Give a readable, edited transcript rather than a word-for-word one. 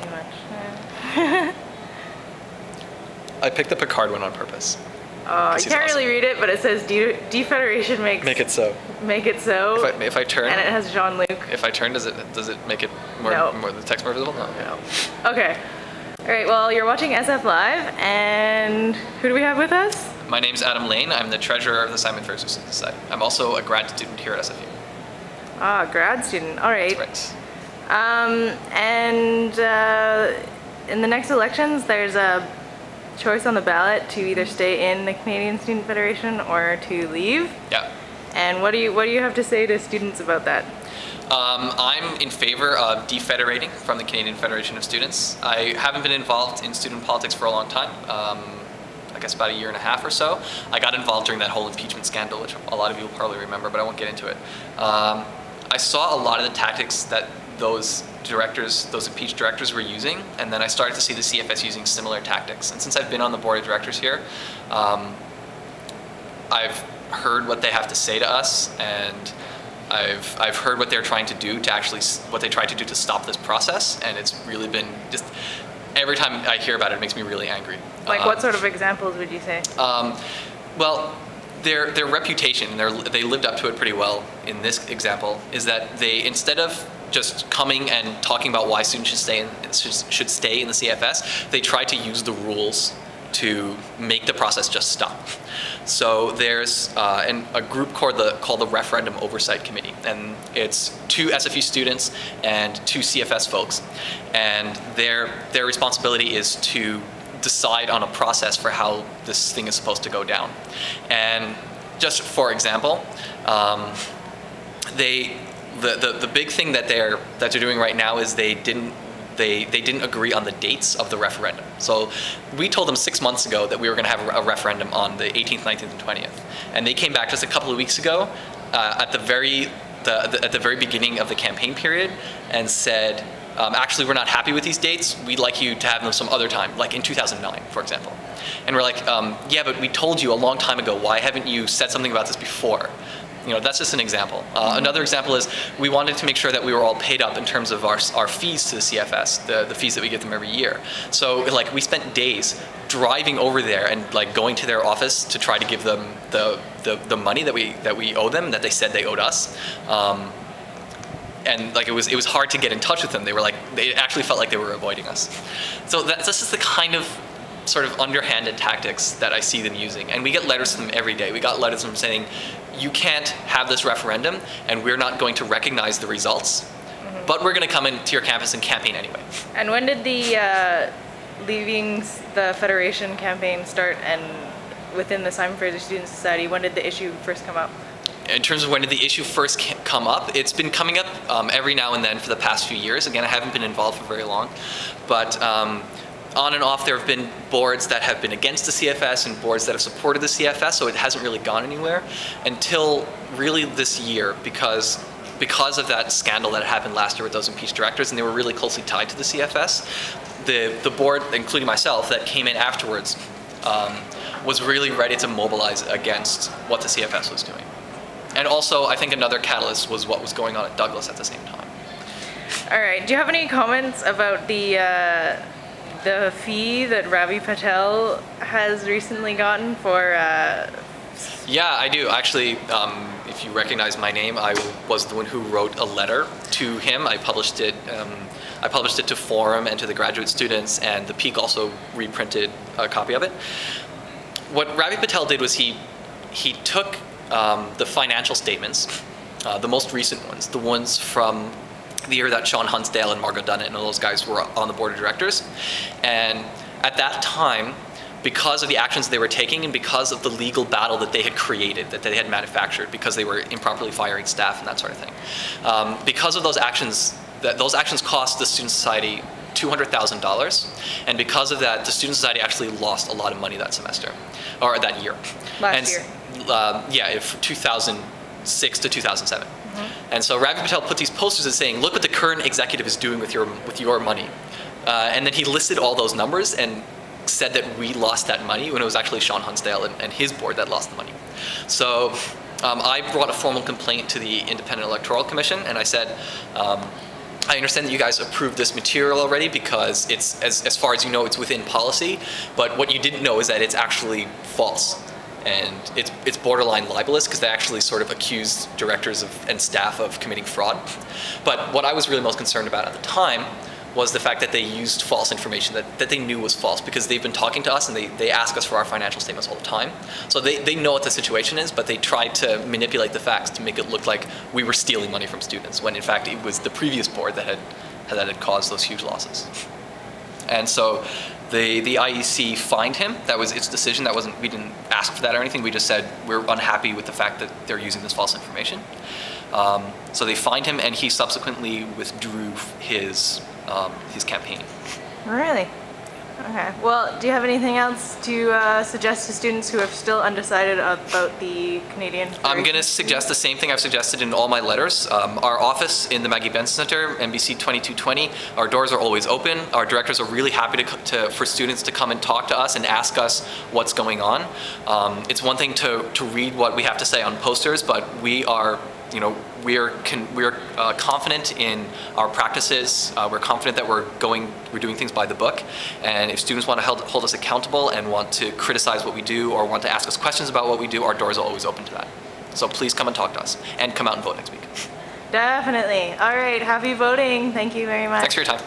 too much. I picked the Picard one on purpose. You can't really read it, but it says defederation makes... Make it so. Make it so. If I turn... And it has Jean-Luc. If I turn, does it make it more, more the text more visible? No. No. Okay. All right, well, you're watching SFlive, and who do we have with us? My name's Adam Lein. I'm the treasurer of the Simon Fraser Society. I'm also a grad student here at SFU. Ah, grad student. All right. That's right. In the next elections, there's a choice on the ballot to either stay in the Canadian Student Federation or to leave. Yeah. And what do you have to say to students about that? I'm in favor of defederating from the Canadian Federation of Students. I haven't been involved in student politics for a long time. I guess about a year and a half or so. I got involved during that whole impeachment scandal, which a lot of you will probably remember, but I won't get into it. I saw a lot of the tactics that those impeached directors were using, and then I started to see the CFS using similar tactics. And since I've been on the board of directors here, I've heard what they have to say to us, and I've heard what they're trying to do to what they tried to do to stop this process, and it's really been just, every time I hear about it, it makes me really angry. Like what sort of examples would you say? Well, their reputation, and they lived up to it pretty well in this example, is that they, instead of just coming and talking about why students should stay in the CFS, they try to use the rules to make the process just stop. So there's a group called the Referendum Oversight Committee, and it's 2 SFU students and 2 CFS folks, and their responsibility is to decide on a process for how this thing is supposed to go down. And just for example, the big thing that they're doing right now is they didn't agree on the dates of the referendum. So we told them 6 months ago that we were going to have a referendum on the 18th, 19th, and 20th. And they came back just a couple of weeks ago at the very beginning of the campaign period and said, actually, we're not happy with these dates. We'd like you to have them some other time, like in 2009, for example. And we're like, yeah, but we told you a long time ago. Why haven't you said something about this before? You know, that's just an example. Another example is we wanted to make sure that we were all paid up in terms of our fees to the CFS, the fees that we give them every year. So like we spent days driving over there and like going to their office to try to give them the money that we owe them, that they said they owed us. And like it was hard to get in touch with them. They actually felt like they were avoiding us. So that's just the kind of sort of underhanded tactics that I see them using. And we get letters from them every day. We got letters from them saying, you can't have this referendum and we're not going to recognize the results, but we're going to come into your campus and campaign anyway. And when did the leaving the Federation campaign start, and within the Simon Fraser Student Society, when did the issue first come up? In terms of when did the issue first come up, it's been coming up every now and then for the past few years. Again, I haven't been involved for very long, but on and off there have been boards that have been against the CFS and boards that have supported the CFS, so it hasn't really gone anywhere until really this year because of that scandal that happened last year with those impeached directors, and they were really closely tied to the CFS. The board, including myself, that came in afterwards was really ready to mobilize against what the CFS was doing. And also, I think another catalyst was what was going on at Douglas at the same time. All right, do you have any comments about the fee that Ravi Patel has recently gotten for... Yeah, I do. Actually, if you recognize my name, I was the one who wrote a letter to him. I published it to Forum and to the graduate students, and the Peak also reprinted a copy of it. What Ravi Patel did was he took the financial statements, the most recent ones, the ones from the year that Sean Hunsdale and Margot Dunnett and all those guys were on the board of directors. And at that time, because of the actions they were taking and because of the legal battle that they had created, that they had manufactured, because they were improperly firing staff and that sort of thing, because of those actions cost the Student Society $200,000, and because of that, the Student Society actually lost a lot of money that semester, or that year. Last year? Yeah, 2006 to 2007. And so Ravi Patel put these posters saying, look what the current executive is doing with your money. And then he listed all those numbers and said that we lost that money when it was actually Sean Hunsdale and his board that lost the money. So I brought a formal complaint to the Independent Electoral Commission, and I said, I understand that you guys approved this material already because it's, as far as you know, it's within policy, but what you didn't know is that it's actually false. And it's borderline libelous because they actually sort of accused directors and staff of committing fraud. But what I was really most concerned about at the time was the fact that they used false information that they knew was false, because they've been talking to us and they ask us for our financial statements all the time. So they know what the situation is, but they tried to manipulate the facts to make it look like we were stealing money from students, when in fact it was the previous board that had caused those huge losses. And so the IEC fined him. That was its decision. We didn't ask for that or anything. We just said we're unhappy with the fact that they're using this false information. So they fined him, and he subsequently withdrew his campaign. Really? Okay. Well, do you have anything else to suggest to students who are still undecided about the Canadian Federation? I'm going to suggest the same thing I've suggested in all my letters. Our office in the Maggie Benson Center, MBC 2220, our doors are always open. Our directors are really happy for students to come and talk to us and ask us what's going on. It's one thing to read what we have to say on posters, but we are confident in our practices. We're confident that we're doing things by the book. And if students want to hold us accountable and want to criticize what we do or want to ask us questions about what we do, our doors are always open to that. So please come and talk to us, and come out and vote next week. Definitely. All right. Happy voting. Thank you very much. Thanks for your time.